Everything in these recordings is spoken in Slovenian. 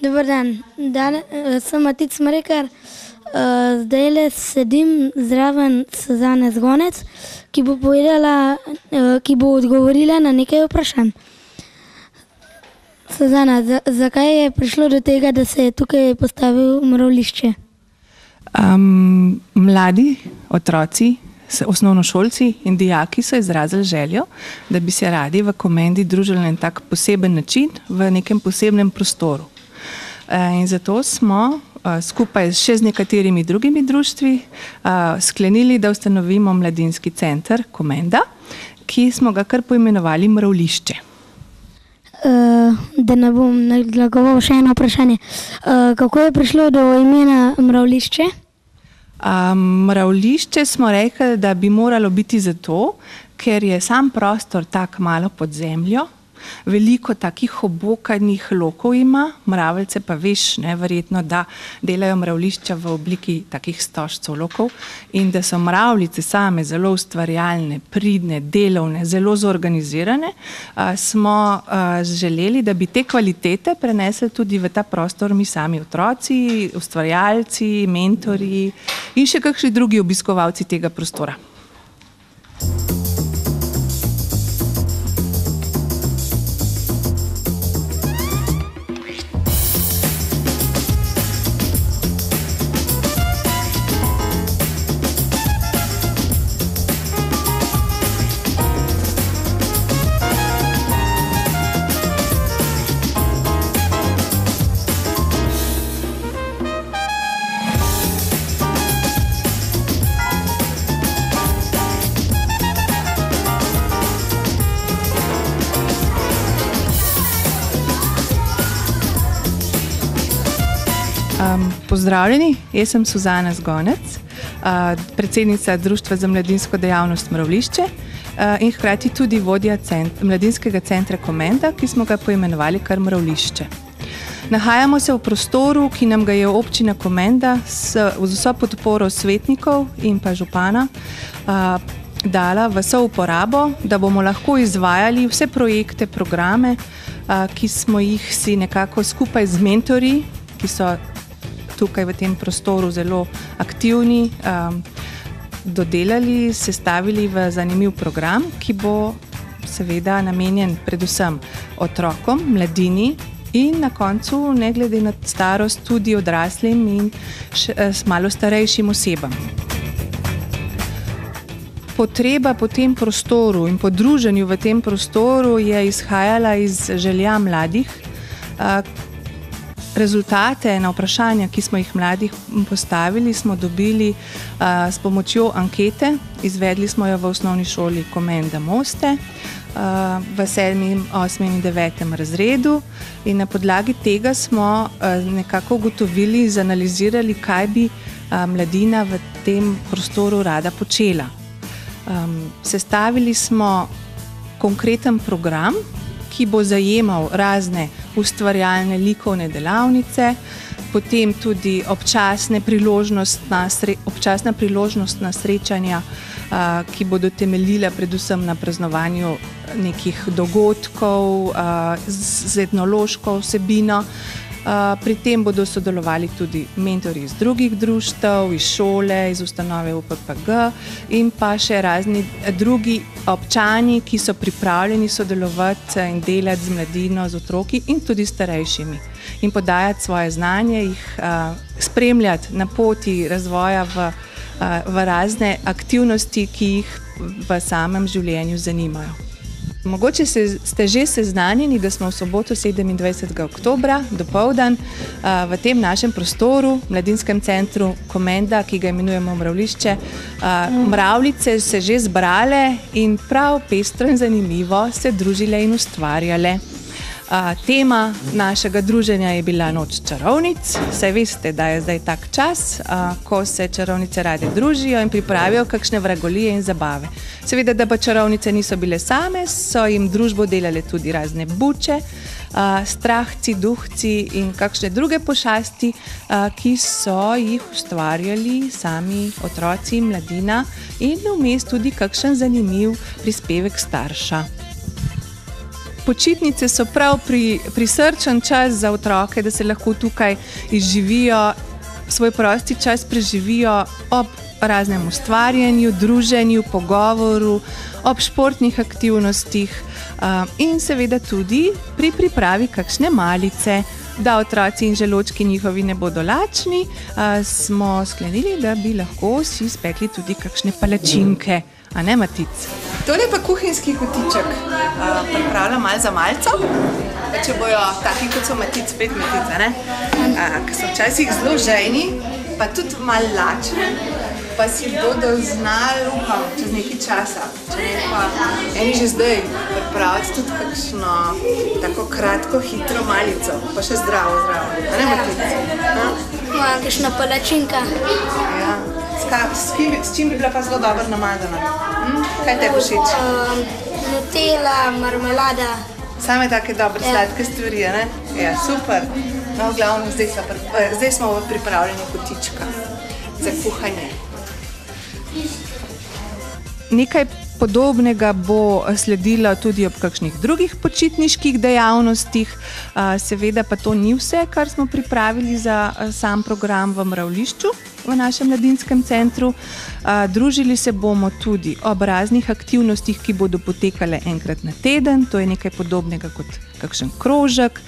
Dober dan, sem Matic Smrekar. Zdajle sedim zraven Suzane Zgonec, ki bo odgovorila na nekaj vprašanj. Suzana, zakaj je prišlo do tega, da se je tukaj postavil mravljišče? Mladi otroci, osnovnošolci in dijaki so izrazili željo, da bi se radi v Komendi družili na tak poseben način v nekem posebnem prostoru. In zato smo skupaj še z nekaterimi drugimi društvi sklenili, da ustanovimo mladinski center Komenda, ki smo ga kar poimenovali Mravljišče. Da ne bom nadlegoval, še eno vprašanje. Kako je prišlo do imena Mravljišče? Mravljišče smo rekli, da bi moralo biti zato, ker je sam prostor tak malo pod zemljo. Veliko takih obokanih lokov ima, mravljice pa veš, verjetno, da delajo mravljišča v obliki takih stožcev lokov in da so mravljice same zelo ustvarjalne, pridne, delovne, zelo zorganizirane, smo želeli, da bi te kvalitete prenesli tudi v ta prostor mi sami otroci, ustvarjalci, mentorji in še kakšni drugi obiskovalci tega prostora. Pozdravljeni, jaz sem Suzana Zgonec, predsednica Društva za mladinsko dejavnost Mravljišče in hkrati tudi vodja mladinskega centra Komenda, ki smo ga poimenovali kar Mravljišče. Nahajamo se v prostoru, ki nam ga je občina Komenda z vso podporo svetnikov in pa župana dala v souporabo, da bomo lahko izvajali vse projekte, programe, ki smo jih si nekako skupaj z mentorji, ki so tukaj v tem prostoru zelo aktivni, dodelali, sestavili v zanimiv program, ki bo seveda namenjen predvsem otrokom, mladini in na koncu, ne glede na starost, tudi odraslim in malo starejšim osebam. Potreba po tem prostoru in po druženju v tem prostoru je izhajala iz želja mladih. Rezultate na vprašanja, ki smo jih mladih postavili, smo dobili s pomočjo ankete. Izvedli smo jo v osnovni šoli Komenda Moste v 7., 8. in 9. razredu in na podlagi tega smo nekako ugotovili, zanalizirali, kaj bi mladina v tem prostoru rada počela. Sestavili smo konkreten program, ki bo zajemal razne ustvarjalne likovne delavnice, potem tudi občasna priložnostna srečanja, ki bodo temeljila predvsem na praznovanju nekih dogodkov z etnološko vsebino. Pri tem bodo sodelovali tudi mentorji iz drugih društev, iz šole, iz ustanove UPPG in pa še razni drugi občani, ki so pripravljeni sodelovati in delati z mladino, z otroki in tudi starejšimi in podajati svoje znanje, jih spremljati na poti razvoja v razne aktivnosti, ki jih v samem življenju zanimajo. Mogoče ste že seznanjeni, da smo v soboto 27. oktobra dopoldan v tem našem prostoru, mladinskem centru Komenda, ki ga imenujemo Mravljišče, mravljice se že zbrale in prav pestro in zanimivo se družile in ustvarjale. Tema našega druženja je bila Noč čarovnic. Saj veste, da je zdaj tak čas, ko se čarovnice rade družijo in pripravijo kakšne vragolije in zabave. Seveda, da pa čarovnice niso bile same, so jim družbo delale tudi razne buče, strahci, duhci in kakšne druge pošasti, ki so jih ustvarjali sami otroci in mladina in vmes tudi kakšen zanimiv prispevek starša. počitnice so prav prisrčen čas za otroke, da se lahko tukaj izživijo, svoj prosti čas preživijo ob raznem ustvarjanju, druženju, pogovoru, ob športnih aktivnostih in seveda tudi pri pripravi kakšne malice. Da otroci in želočki njihovi ne bodo lačni, smo sklenili, da bi lahko si spekli tudi kakšne palačinke. A ne, Matic? Tole pa kuhinjski kotiček. Pripravljam malo za malco, če bojo taki, kot so Matic, spet Matica, ne? Ker so včasih zelo žejni, pa tudi malo lačni, pa si bodo znali, upam, čez nekaj časa. Če ne pa eni že zdaj pripraviti tudi kakšno tako kratko, hitro malico, pa še zdravo. A ne, Matic? Moja kakšna palačinka. Ja. S čim bi bila pa zelo dobro namazana? Kaj te všeč? Nutella, marmelada. Same take dobre sladke stvari, ne? Ja, super. No, v glavnem, zdaj smo v pripravljanju kotička za kuhanje. Nekaj podobnega bo sledilo tudi ob kakšnih drugih počitniških dejavnostih. Seveda pa to ni vse, kar smo pripravili za sam program v Mravljišču, v našem mladinskem centru. Družili se bomo tudi ob raznih aktivnostih, ki bodo potekale enkrat na teden. To je nekaj podobnega kot kakšen krožek.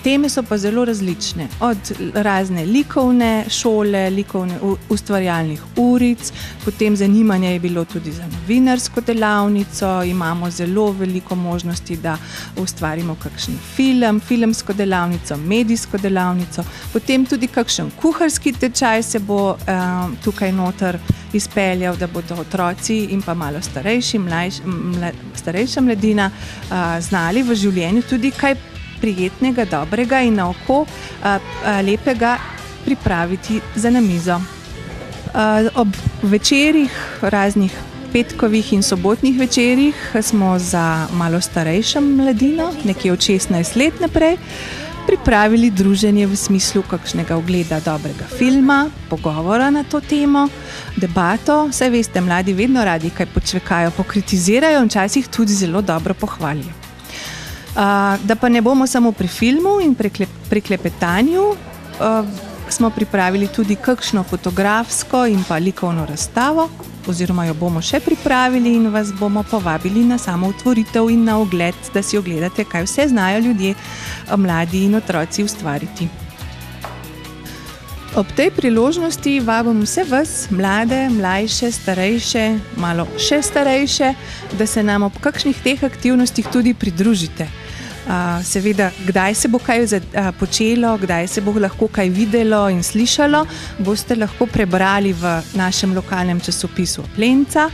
Teme so pa zelo različne. Od razne likovne šole, likovne ustvarjalnih uric, potem zanimanje je bilo tudi za novinarsko delavnico, imamo zelo veliko možnosti, da ustvarimo kakšen film, filmsko delavnico, medijsko delavnico, potem tudi kakšen kuharski tečaj se bo tukaj noter izpeljal, da bodo otroci in pa malo starejša mladina znali v življenju tudi kaj prijetnega, dobrega in na oko lepega pripraviti za na mizo. Ob večerih, raznih petkovih in sobotnih večerih smo za malo starejšo mladino, nekje od 16 let naprej, pripravili druženje v smislu kakšnega ogleda dobrega filma, pogovora na to temo, debato. Saj veste, mladi vedno radi kaj počvekajo, pokritizirajo in včasih tudi zelo dobro pohvalijo. Da pa ne bomo samo pri filmu in pri klepetanju, smo pripravili tudi kakšno fotografsko in pa likovno razstavo, oziroma jo bomo še pripravili in vas bomo povabili na samo otvoritev in na ogled, da si ogledate, kaj vse znajo ljudje, mladi in otroci ustvariti. Ob tej priložnosti vabim vse vas, mlade, mlajše, starejše, malo še starejše, da se nam ob kakšnih teh aktivnostih tudi pridružite. Seveda, kdaj se bo kaj počelo, kdaj se bo lahko kaj videlo in slišalo, boste lahko prebrali v našem lokalnem časopisu Aplenca,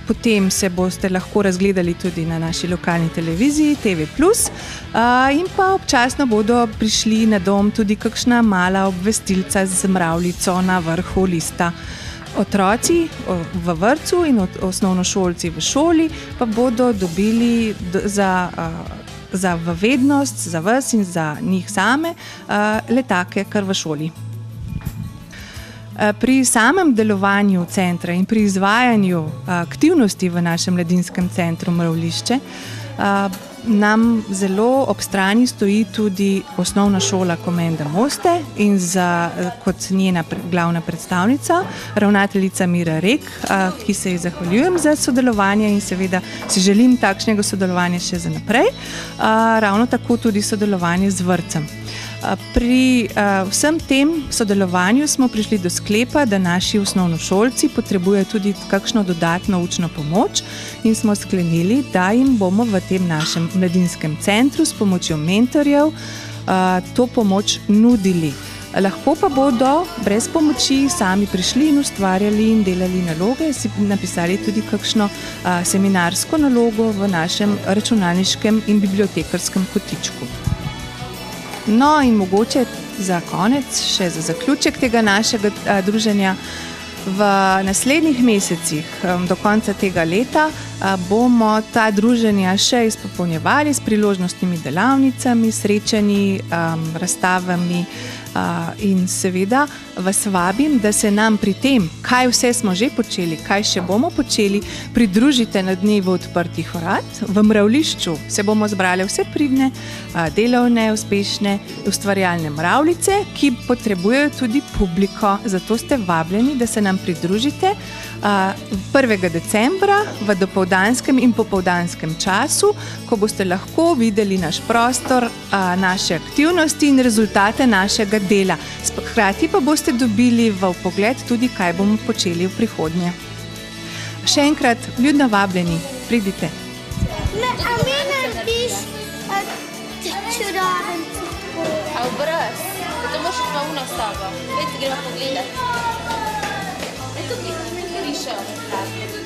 potem se boste lahko razgledali tudi na naši lokalni televiziji TV+, in pa občasno bodo prišli na dom tudi kakšna mala obvestilca z mravljico na vrhu lista. Otroci v vrtcu in osnovnošolci v šoli pa bodo dobili za v vednost, za vas in za njih same, letake kar v šoli. Pri samem delovanju centra in pri izvajanju aktivnosti v našem mladinskem centru Mravljišče nam zelo ob strani stoji tudi osnovna šola Komenda Moste in kot njena glavna predstavnica, ravnateljica Mira Rek, ki se ji zahvaljujem za sodelovanje in seveda si želim takšnega sodelovanja še za naprej, ravno tako tudi sodelovanje z vrtcem. Pri vsem tem sodelovanju smo prišli do sklepa, da naši osnovnošolci potrebujejo tudi kakšno dodatno učno pomoč in smo sklenili, da jim bomo v tem našem mladinskem centru s pomočjo mentorjev to pomoč nudili. Lahko pa bodo brez pomoči sami prišli in ustvarjali in delali naloge, si napisali tudi kakšno seminarsko nalogo v našem računalniškem in bibliotekarskem kotičku. No in mogoče za konec, še za zaključek tega našega druženja, v naslednjih mesecih do konca tega leta bomo ta druženja še izpopolnjevali s priložnostnimi delavnicami, srečanji, razstavami. In seveda vas vabim, da se nam pri tem, kaj vse smo že počeli, kaj še bomo počeli, pridružite na dnevu odprtih vrat. V Mravljišču se bomo zbrali vse pridne, delovne, uspešne, ustvarjalne mravljice, ki potrebujejo tudi publiko. Zato ste vabljeni, da se nam pridružite 1. decembra v dopoldanskem in popoldanskem času, ko boste lahko videli naš prostor, naše aktivnosti in rezultate našega dela. Hkrati pa boste dobili v vpogled tudi, kaj bomo počeli v prihodnje. Še enkrat, vljudno vabljeni, pridite. A mi narediš čudaven A obraz? To moraš pa uno s tabo. Vedi, gremo pogledat. E tukaj, rišejo.